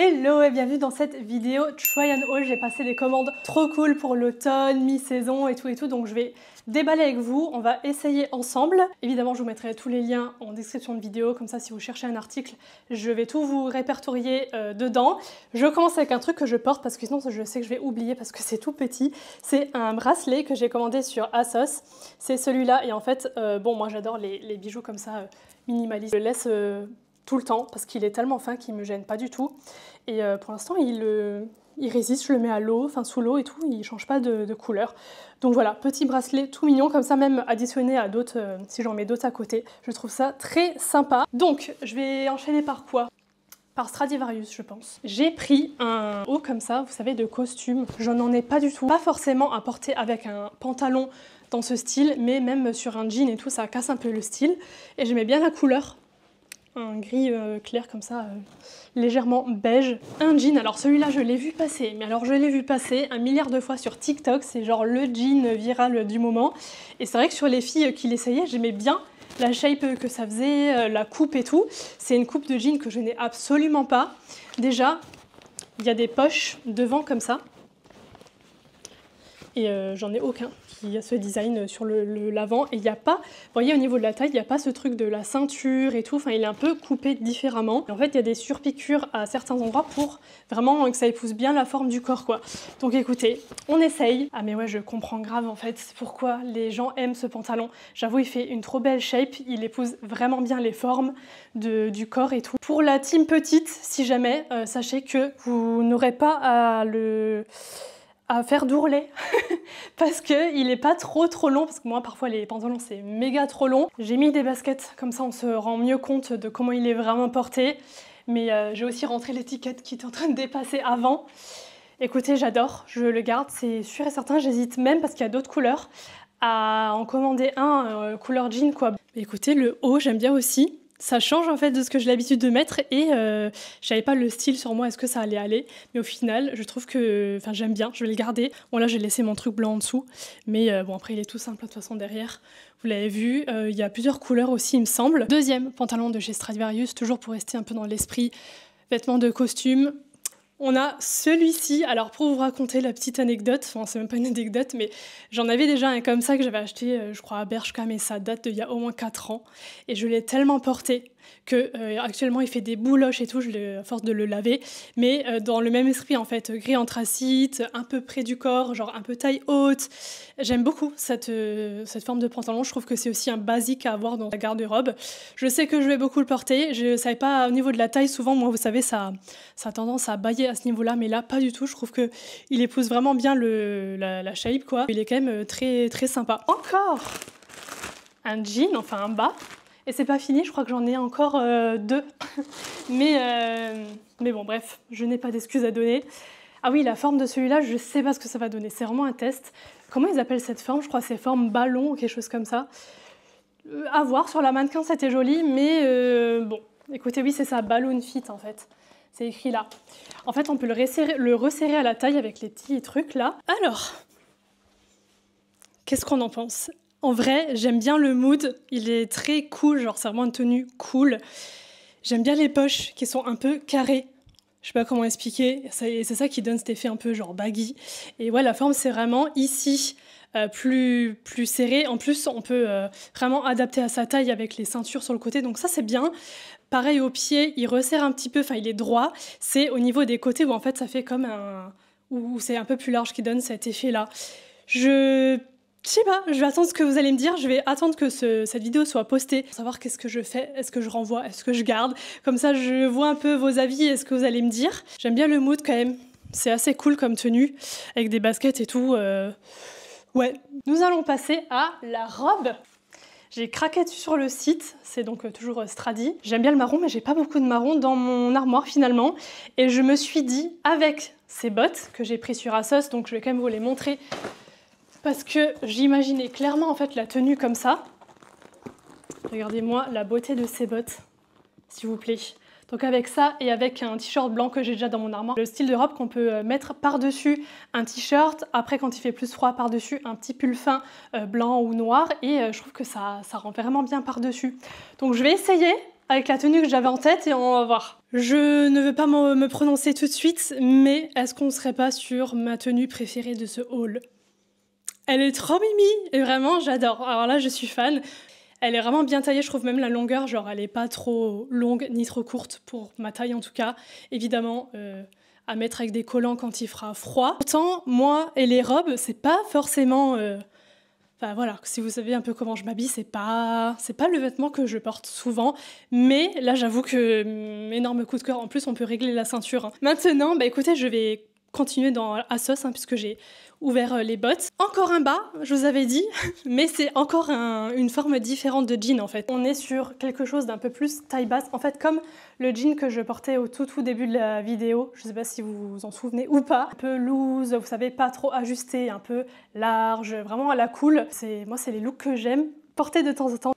Hello et bienvenue dans cette vidéo Try and Haul. J'ai passé des commandes trop cool pour l'automne, mi-saison et tout, donc je vais déballer avec vous, on va essayer ensemble. Évidemment, je vous mettrai tous les liens en description de vidéo, comme ça si vous cherchez un article, je vais tout vous répertorier dedans. Je commence avec un truc que je porte parce que sinon je sais que je vais oublier parce que c'est tout petit. C'est un bracelet que j'ai commandé sur ASOS. C'est celui-là et en fait, bon moi j'adore les bijoux comme ça, minimalistes. Je le laisse tout le temps parce qu'il est tellement fin qu'il me gêne pas du tout. Et pour l'instant, il résiste, je le mets à l'eau, enfin sous l'eau et tout, il change pas de couleur. Donc voilà, petit bracelet tout mignon, comme ça même additionné à d'autres, si j'en mets d'autres à côté. Je trouve ça très sympa. Donc, je vais enchaîner par quoi ? Par Stradivarius, je pense. J'ai pris un haut comme ça, vous savez, de costume. Je n'en ai pas du tout. Pas forcément à porter avec un pantalon dans ce style, mais même sur un jean et tout, ça casse un peu le style. Et j'aimais bien la couleur. Un gris clair comme ça, légèrement beige. Un jean, alors celui-là je l'ai vu passer, mais alors je l'ai vu passer 1 milliard de fois sur TikTok, c'est genre le jean viral du moment. Et c'est vrai que sur les filles qui l'essayaient, j'aimais bien la shape que ça faisait, la coupe et tout. C'est une coupe de jean que je n'ai absolument pas. Déjà, il y a des poches devant comme ça. Et j'en ai aucun qui a ce design sur l'avant. Et il n'y a pas, vous voyez au niveau de la taille, il n'y a pas ce truc de la ceinture et tout, enfin il est un peu coupé différemment. Et en fait il y a des surpiqûres à certains endroits pour vraiment que ça épouse bien la forme du corps quoi. Donc écoutez, on essaye. Ah mais ouais, je comprends grave en fait pourquoi les gens aiment ce pantalon. J'avoue il fait une trop belle shape, il épouse vraiment bien les formes du corps et tout. Pour la team petite, si jamais, sachez que vous n'aurez pas à faire d'ourlet parce qu'il n'est pas trop long, parce que moi parfois les pantalons c'est méga trop long. J'ai mis des baskets, comme ça on se rend mieux compte de comment il est vraiment porté, mais j'ai aussi rentré l'étiquette qui est en train de dépasser avant. Écoutez, j'adore, je le garde, c'est sûr et certain, j'hésite même parce qu'il y a d'autres couleurs à en commander un couleur jean quoi. Écoutez, le haut j'aime bien aussi. Ça change en fait de ce que j'ai l'habitude de mettre et je savais pas le style sur moi, est-ce que ça allait aller, mais au final je trouve que, enfin j'aime bien, je vais le garder. Bon là j'ai laissé mon truc blanc en dessous, mais bon après il est tout simple de toute façon derrière, vous l'avez vu, il y a plusieurs couleurs aussi il me semble. Deuxième pantalon de chez Stradivarius, toujours pour rester un peu dans l'esprit vêtements de costume. On a celui-ci, alors pour vous raconter la petite anecdote, enfin c'est même pas une anecdote, mais j'en avais déjà un comme ça que j'avais acheté, je crois à Bershka, mais ça date d'il y a au moins 4 ans, et je l'ai tellement porté que actuellement il fait des bouloches et tout, à force de le laver, mais dans le même esprit en fait, gris anthracite, un peu près du corps, genre un peu taille haute. J'aime beaucoup cette forme de pantalon, je trouve que c'est aussi un basique à avoir dans la garde-robe. Je sais que je vais beaucoup le porter, je savais pas au niveau de la taille, souvent moi vous savez ça a tendance à bailler à ce niveau-là, mais là pas du tout, je trouve que il épouse vraiment bien la shape quoi. Il est quand même très sympa. Encore un jean, enfin un bas. Et c'est pas fini, je crois que j'en ai encore 2. mais bon, bref, je n'ai pas d'excuses à donner. Ah oui, la forme de celui-là, je sais pas ce que ça va donner. C'est vraiment un test. Comment ils appellent cette forme ? Je crois que c'est forme ballon ou quelque chose comme ça. À voir, sur la mannequin, c'était joli, mais bon. Écoutez, oui, c'est ça, balloon fit en fait. C'est écrit là. En fait, on peut le resserrer à la taille avec les petits trucs là. Alors, qu'est-ce qu'on en pense ? En vrai, j'aime bien le mood, il est très cool, genre c'est vraiment une tenue cool. J'aime bien les poches qui sont un peu carrées. Je sais pas comment expliquer, c'est ça qui donne cet effet un peu genre baggy. Et ouais, la forme c'est vraiment ici, plus serré. En plus, on peut vraiment adapter à sa taille avec les ceintures sur le côté, donc ça c'est bien. Pareil au pied, il resserre un petit peu, enfin il est droit. C'est au niveau des côtés où en fait ça fait comme où c'est un peu plus large qui donne cet effet-là. Je sais pas, je vais attendre ce que vous allez me dire, je vais attendre que cette vidéo soit postée pour savoir qu'est-ce que je fais, est-ce que je renvoie, est-ce que je garde. Comme ça, je vois un peu vos avis et ce que vous allez me dire. J'aime bien le mood quand même, c'est assez cool comme tenue, avec des baskets et tout. Ouais. Nous allons passer à la robe. J'ai craqué dessus sur le site, c'est donc toujours Stradi. J'aime bien le marron, mais j'ai pas beaucoup de marron dans mon armoire finalement. Et je me suis dit, avec ces bottes que j'ai pris sur ASOS, donc je vais quand même vous les montrer, parce que j'imaginais clairement en fait la tenue comme ça. Regardez-moi la beauté de ces bottes, s'il vous plaît. Donc avec ça et avec un t-shirt blanc que j'ai déjà dans mon armoire. Le style de robe qu'on peut mettre par-dessus un t-shirt, après quand il fait plus froid par-dessus un petit pull fin blanc ou noir, et je trouve que ça rend vraiment bien par-dessus. Donc je vais essayer, avec la tenue que j'avais en tête et on va voir. Je ne veux pas me prononcer tout de suite, mais est-ce qu'on ne serait pas sur ma tenue préférée de ce haul? Elle est trop mimi et vraiment j'adore. Alors là je suis fan. Elle est vraiment bien taillée, je trouve même la longueur, genre elle est pas trop longue ni trop courte pour ma taille en tout cas. Évidemment à mettre avec des collants quand il fera froid. Pourtant moi et les robes c'est pas forcément... Enfin voilà, si vous savez un peu comment je m'habille, c'est pas le vêtement que je porte souvent, mais là j'avoue que énorme coup de cœur. En plus on peut régler la ceinture. Hein. Maintenant, bah écoutez, je vais continuer dans ASOS hein, puisque j'ai ouvert les bottes. Encore un bas, je vous avais dit, mais c'est encore une forme différente de jean en fait. On est sur quelque chose d'un peu plus taille basse, en fait comme le jean que je portais au tout début de la vidéo, je sais pas si vous vous en souvenez ou pas. Un peu loose, vous savez, pas trop ajusté, un peu large, vraiment à la cool. Moi c'est les looks que j'aime porter de temps en temps.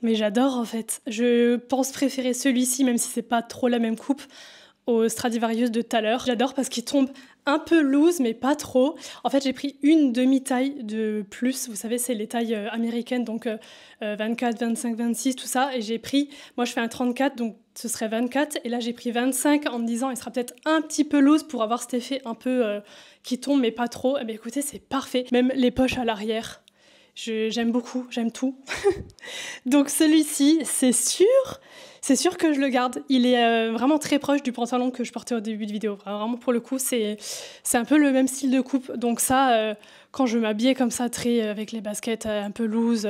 Mais j'adore en fait. Je pense préférer celui-ci, même si c'est pas trop la même coupe, au Stradivarius de tout à l'heure. J'adore parce qu'il tombe un peu loose, mais pas trop. En fait, j'ai pris une demi-taille de plus. Vous savez, c'est les tailles américaines, donc 24, 25, 26, tout ça. Et j'ai pris, moi je fais un 34, donc ce serait 24. Et là, j'ai pris 25 en me disant, il sera peut-être un petit peu loose pour avoir cet effet un peu qui tombe, mais pas trop. Eh bien, écoutez, c'est parfait. Même les poches à l'arrière. J'aime beaucoup, j'aime tout. Donc celui-ci, c'est sûr que je le garde. Il est vraiment très proche du pantalon que je portais au début de vidéo. Vraiment pour le coup, c'est un peu le même style de coupe. Donc ça, quand je m'habillais comme ça, très avec les baskets un peu loose,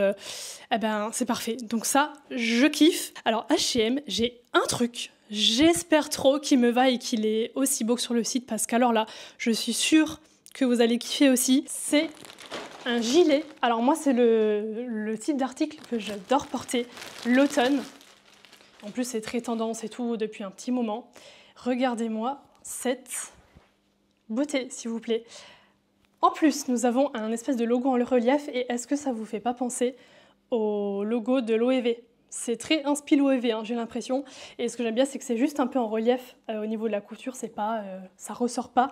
eh ben c'est parfait. Donc ça, je kiffe. Alors H&M, j'ai un truc. J'espère trop qu'il me va et qu'il est aussi beau que sur le site parce qu'alors là, je suis sûre que vous allez kiffer aussi. C'est un gilet. Alors moi c'est le type d'article que j'adore porter l'automne. En plus c'est très tendance et tout depuis un petit moment. Regardez-moi cette beauté s'il vous plaît. En plus nous avons un espèce de logo en relief et est-ce que ça vous fait pas penser au logo de l'OEV? C'est très inspiré l'OEV hein, j'ai l'impression. Et ce que j'aime bien c'est que c'est juste un peu en relief au niveau de la couture, c'est pas, ça ressort pas.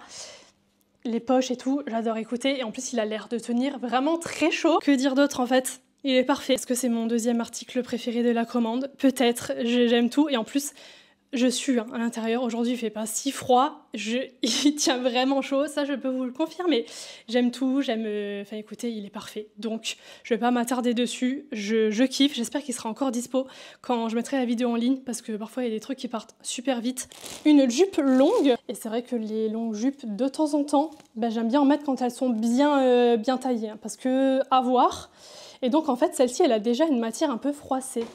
Les poches et tout, j'adore écouter. Et en plus, il a l'air de tenir vraiment très chaud. Que dire d'autre en fait? Il est parfait. Est-ce que c'est mon deuxième article préféré de la commande? Peut-être, j'aime tout. Et en plus, je sue hein, à l'intérieur. Aujourd'hui, il fait pas si froid. Il tient vraiment chaud, ça je peux vous le confirmer. J'aime tout, Enfin écoutez, il est parfait. Donc, je vais pas m'attarder dessus. Je kiffe. J'espère qu'il sera encore dispo quand je mettrai la vidéo en ligne parce que parfois, il y a des trucs qui partent super vite. Une jupe longue. Et c'est vrai que les longues jupes, de temps en temps, ben, j'aime bien en mettre quand elles sont bien taillées. Hein, parce que, à voir. Et donc, en fait, celle-ci, elle a déjà une matière un peu froissée.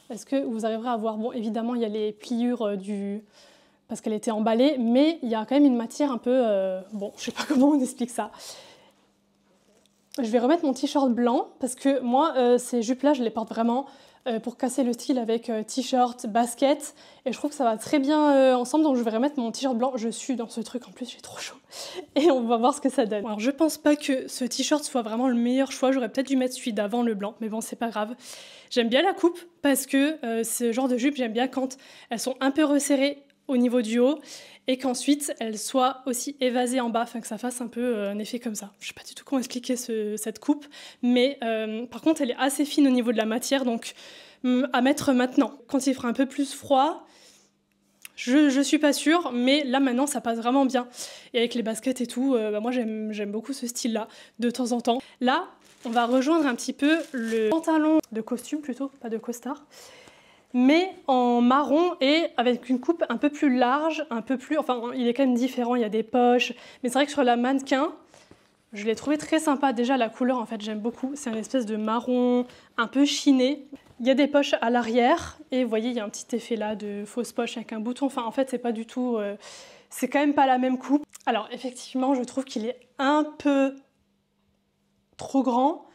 Est-ce que vous arriverez à voir? Bon, évidemment, il y a les pliures parce qu'elle était emballée, mais il y a quand même une matière un peu... Bon, je sais pas comment on explique ça. Je vais remettre mon t-shirt blanc, parce que moi, ces jupes-là, je les porte vraiment pour casser le style avec t-shirt, basket, et je trouve que ça va très bien ensemble, donc je vais remettre mon t-shirt blanc. Je suis dans ce truc, en plus, j'ai trop chaud. Et on va voir ce que ça donne. Alors, je pense pas que ce t-shirt soit vraiment le meilleur choix. J'aurais peut-être dû mettre celui d'avant, le blanc, mais bon, c'est pas grave. J'aime bien la coupe, parce que ce genre de jupe, j'aime bien quand elles sont un peu resserrées au niveau du haut, et qu'ensuite elles soient aussi évasées en bas, afin que ça fasse un peu un effet comme ça. Je sais pas du tout comment expliquer cette coupe, mais par contre elle est assez fine au niveau de la matière, donc à mettre maintenant. Quand il fera un peu plus froid, je suis pas sûre, mais là maintenant ça passe vraiment bien. Et avec les baskets et tout, moi j'aime beaucoup ce style-là, de temps en temps. Là, on va rejoindre un petit peu le pantalon de costume plutôt, pas de costard, mais en marron et avec une coupe un peu plus large, un peu plus... Enfin, il est quand même différent, il y a des poches, mais c'est vrai que sur la mannequin, je l'ai trouvé très sympa. Déjà, la couleur, en fait, j'aime beaucoup. C'est une espèce de marron un peu chiné. Il y a des poches à l'arrière, et vous voyez, il y a un petit effet là de fausse poche avec un bouton. Enfin, en fait, c'est pas du tout... c'est quand même pas la même coupe. Alors, effectivement, je trouve qu'il est un peu trop grand.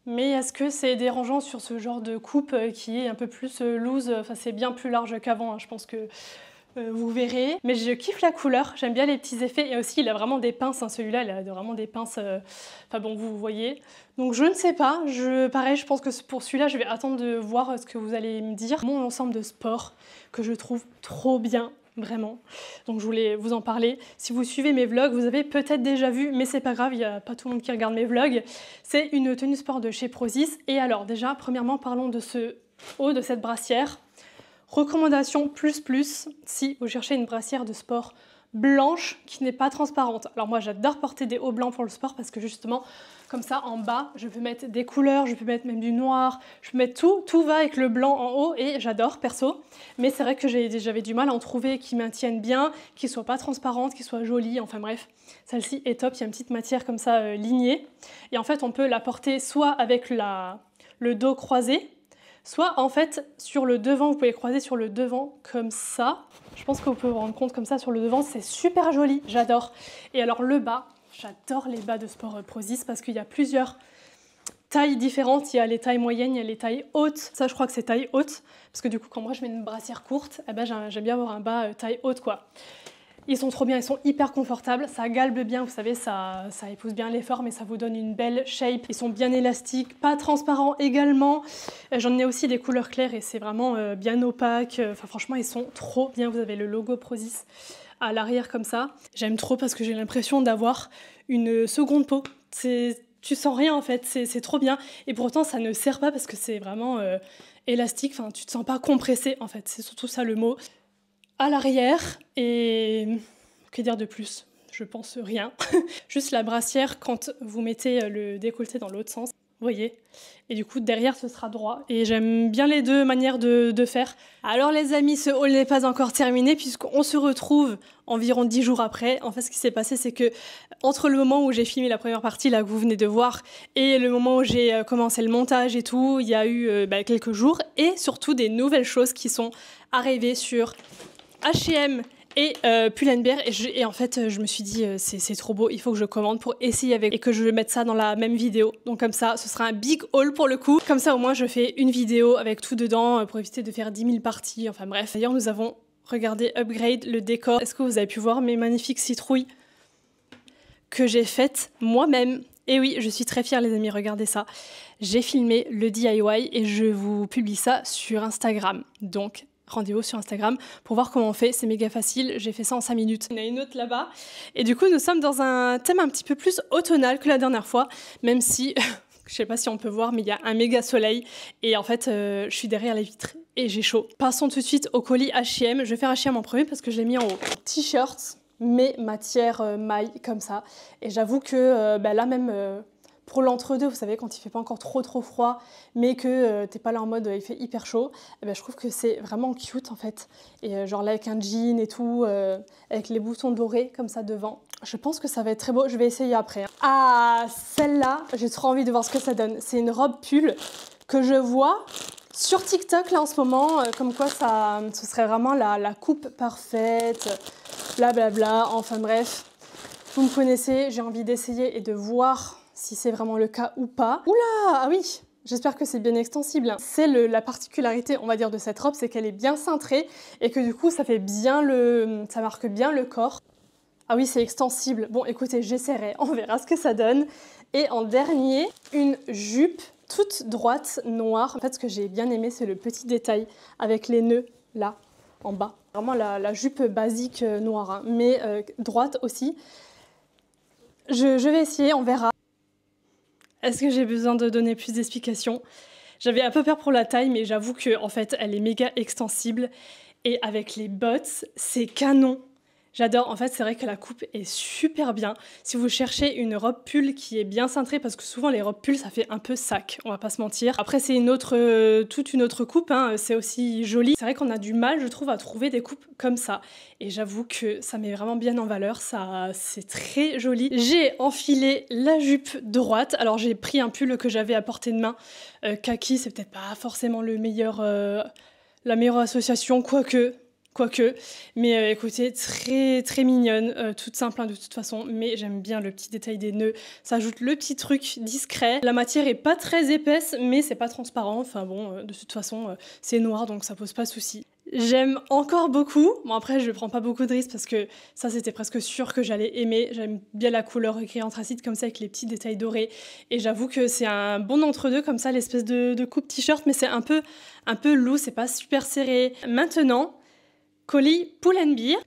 Mais est-ce que c'est dérangeant sur ce genre de coupe qui est un peu plus loose? Enfin, c'est bien plus large qu'avant, hein, je pense que vous verrez. Mais je kiffe la couleur, j'aime bien les petits effets. Et aussi, il a vraiment des pinces, hein, celui-là, il a vraiment des pinces... Enfin bon, vous voyez. Donc je ne sais pas, pareil, je pense que pour celui-là, je vais attendre de voir ce que vous allez me dire. Mon ensemble de sport que je trouve trop bien. Vraiment. Donc je voulais vous en parler. Si vous suivez mes vlogs, vous avez peut-être déjà vu, mais c'est pas grave, il n'y a pas tout le monde qui regarde mes vlogs. C'est une tenue sport de chez Prozis. Et alors déjà, premièrement, parlons de ce haut de cette brassière. Recommandation plus si vous cherchez une brassière de sport blanche qui n'est pas transparente. Alors moi j'adore porter des hauts blancs pour le sport parce que justement comme ça en bas je peux mettre des couleurs, je peux mettre même du noir, je peux mettre tout va avec le blanc en haut et j'adore perso. Mais c'est vrai que j'avais du mal à en trouver qui maintiennent bien, qui soient pas transparentes, qui soient jolies, enfin bref. Celle-ci est top, il y a une petite matière comme ça lignée et en fait on peut la porter soit avec le dos croisé, soit en fait sur le devant, vous pouvez croiser sur le devant comme ça. Je pense que vous pouvez vous rendre compte comme ça sur le devant, c'est super joli, j'adore. Et alors le bas, j'adore les bas de sport Prozis parce qu'il y a plusieurs tailles différentes. Il y a les tailles moyennes, il y a les tailles hautes. Ça je crois que c'est taille haute parce que du coup quand moi je mets une brassière courte, eh ben, j'aime bien avoir un bas taille haute quoi. Ils sont trop bien, ils sont hyper confortables, ça galbe bien, vous savez, ça épouse bien les formes et ça vous donne une belle shape. Ils sont bien élastiques, pas transparents également. J'en ai aussi des couleurs claires et c'est vraiment bien opaque. Enfin franchement, ils sont trop bien. Vous avez le logo Prozis à l'arrière comme ça. J'aime trop parce que j'ai l'impression d'avoir une seconde peau. Tu sens rien en fait, c'est trop bien. Et pourtant, ça ne serre pas parce que c'est vraiment élastique. Enfin, tu te sens pas compressé en fait, c'est surtout ça le mot. À l'arrière, et que dire de plus? Je pense rien. Juste la brassière quand vous mettez le décolleté dans l'autre sens, vous voyez. Et du coup derrière ce sera droit. Et j'aime bien les deux manières de faire. Alors les amis, ce haul n'est pas encore terminé puisqu'on se retrouve environ 10 jours après. En fait ce qui s'est passé c'est que entre le moment où j'ai filmé la première partie là que vous venez de voir et le moment où j'ai commencé le montage et tout, il y a eu quelques jours et surtout des nouvelles choses qui sont arrivées sur H&M et Pull&Bear et en fait je me suis dit c'est trop beau, il faut que je commande pour essayer avec et que je mette ça dans la même vidéo. Donc comme ça ce sera un big haul pour le coup. Comme ça au moins je fais une vidéo avec tout dedans pour éviter de faire 10 000 parties, enfin bref. D'ailleurs nous avons regardé upgrade le décor. Est-ce que vous avez pu voir mes magnifiques citrouilles que j'ai faites moi-même? Et oui, je suis très fière les amis, regardez ça. J'ai filmé le DIY et je vous publie ça sur Instagram. Donc rendez-vous sur Instagram pour voir comment on fait, c'est méga facile, j'ai fait ça en 5 minutes. Il y en a une autre là-bas, et du coup nous sommes dans un thème un petit peu plus automnal que la dernière fois, même si, je sais pas si on peut voir, mais il y a un méga soleil, et en fait je suis derrière les vitres, et j'ai chaud. Passons tout de suite au colis H&M, je vais faire H&M en premier parce que je l'ai mis en haut. T-shirt, mais matière maille, comme ça, et j'avoue que là même... pour l'entre-deux, vous savez, quand il fait pas encore trop froid, mais que t'es pas là en mode il fait hyper chaud, eh ben, je trouve que c'est vraiment cute en fait. Et genre là avec un jean et tout, avec les boutons dorés comme ça devant. Je pense que ça va être très beau, je vais essayer après. Ah, celle-là, j'ai trop envie de voir ce que ça donne. C'est une robe pull que je vois sur TikTok là en ce moment, comme quoi ce serait vraiment la coupe parfaite, blablabla, enfin bref. Vous me connaissez, j'ai envie d'essayer et de voir si c'est vraiment le cas ou pas. Oula, ah oui, j'espère que c'est bien extensible. C'est la particularité, on va dire, de cette robe, c'est qu'elle est bien cintrée et que du coup, ça marque bien le corps. Ah oui, c'est extensible. Bon, écoutez, j'essaierai, on verra ce que ça donne. Et en dernier, une jupe toute droite, noire. En fait, ce que j'ai bien aimé, c'est le petit détail avec les nœuds, là, en bas. Vraiment la jupe basique noire, hein, mais droite aussi. Je vais essayer, on verra. Est-ce que j'ai besoin de donner plus d'explications? J'avais un peu peur pour la taille, mais j'avoue que en fait, elle est méga extensible. Et avec les bottes, c'est canon. J'adore, en fait c'est vrai que la coupe est super bien. Si vous cherchez une robe pull qui est bien cintrée, parce que souvent les robes pull ça fait un peu sac, on va pas se mentir. Après c'est toute une autre coupe, hein. C'est aussi joli. C'est vrai qu'on a du mal je trouve à trouver des coupes comme ça. Et j'avoue que ça met vraiment bien en valeur, c'est très joli. J'ai enfilé la jupe droite, alors j'ai pris un pull que j'avais à portée de main. Kaki c'est peut-être pas forcément la meilleure association, quoique, mais écoutez, très mignonne, toute simple hein, de toute façon, mais j'aime bien le petit détail des nœuds, ça ajoute le petit truc discret. La matière est pas très épaisse, mais c'est pas transparent, enfin bon, de toute façon, c'est noir, donc ça pose pas souci. J'aime encore beaucoup, bon après je prends pas beaucoup de risques parce que ça c'était presque sûr que j'allais aimer, j'aime bien la couleur gris anthracite comme ça avec les petits détails dorés, et j'avoue que c'est un bon entre-deux comme ça, l'espèce de coupe t-shirt, mais c'est un peu loose, c'est pas super serré. Maintenant, colis Pull&Bear,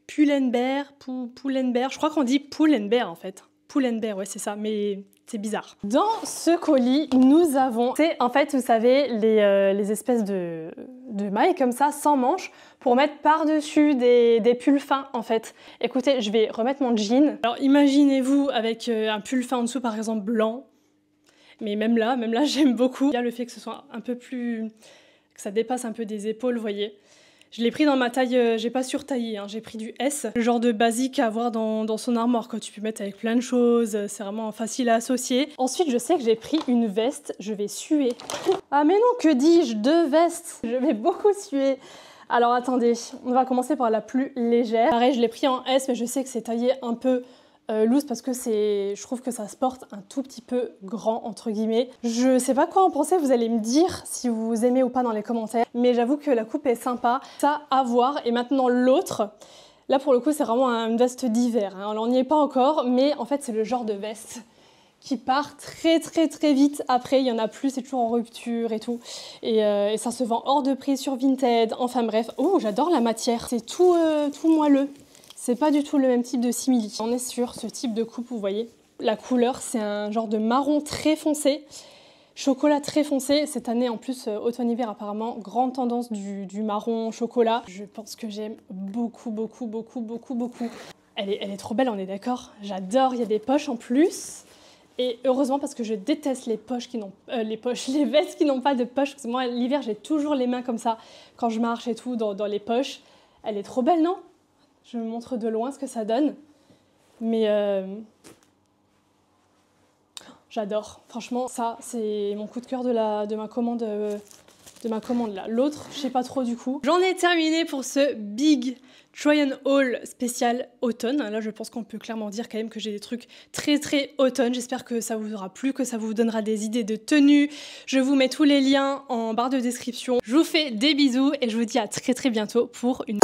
je crois qu'on dit Pull&Bear en fait. Pull&Bear, ouais c'est ça, mais C'est bizarre. Dans ce colis, nous avons, c'est en fait, vous savez, les espèces de mailles comme ça, sans manches, pour mettre par-dessus des pulls fins, en fait. Écoutez, je vais remettre mon jean. Alors, imaginez-vous avec un pull fin en dessous, par exemple, blanc. Mais même là, j'aime beaucoup. Il y a le fait que ce soit un peu plus... que ça dépasse un peu des épaules, vous voyez. Je l'ai pris dans ma taille, j'ai pas surtaillé, hein, j'ai pris du S. Le genre de basique à avoir dans son armoire, que tu peux mettre avec plein de choses, c'est vraiment facile à associer. Ensuite, je sais que j'ai pris une veste, je vais suer. Ah mais non, que dis-je, 2 vestes. Je vais beaucoup suer. Alors attendez, on va commencer par la plus légère. Pareil, je l'ai pris en S, mais je sais que c'est taillé un peu loose parce que je trouve que ça se porte un tout petit peu grand entre guillemets. Je sais pas quoi en penser, vous allez me dire si vous aimez ou pas dans les commentaires, mais j'avoue que la coupe est sympa, ça à voir. Et maintenant l'autre, là pour le coup c'est vraiment une veste d'hiver, hein. On n'y est pas encore, mais en fait c'est le genre de veste qui part très vite après, il y en a plus, c'est toujours en rupture et tout, et ça se vend hors de prix sur Vinted, enfin bref. Oh, j'adore la matière, c'est tout moelleux. C'est pas du tout le même type de simili. On est sur ce type de coupe, vous voyez. La couleur, c'est un genre de marron très foncé, chocolat très foncé. Cette année, en plus, automne-hiver, apparemment, grande tendance du marron chocolat. Je pense que j'aime beaucoup. Elle est trop belle, on est d'accord? J'adore, il y a des poches en plus. Et heureusement, parce que je déteste les poches qui n'ont... les vestes qui n'ont pas de poches. Parce que moi, l'hiver, j'ai toujours les mains comme ça, quand je marche et tout, dans les poches. Elle est trop belle, non? Je me montre de loin ce que ça donne, mais j'adore. Franchement, ça, c'est mon coup de cœur de ma commande là. L'autre, je sais pas trop du coup. J'en ai terminé pour ce big try and haul spécial automne. Là, je pense qu'on peut clairement dire quand même que j'ai des trucs très automne. J'espère que ça vous aura plu, que ça vous donnera des idées de tenues. Je vous mets tous les liens en barre de description. Je vous fais des bisous et je vous dis à très bientôt pour une...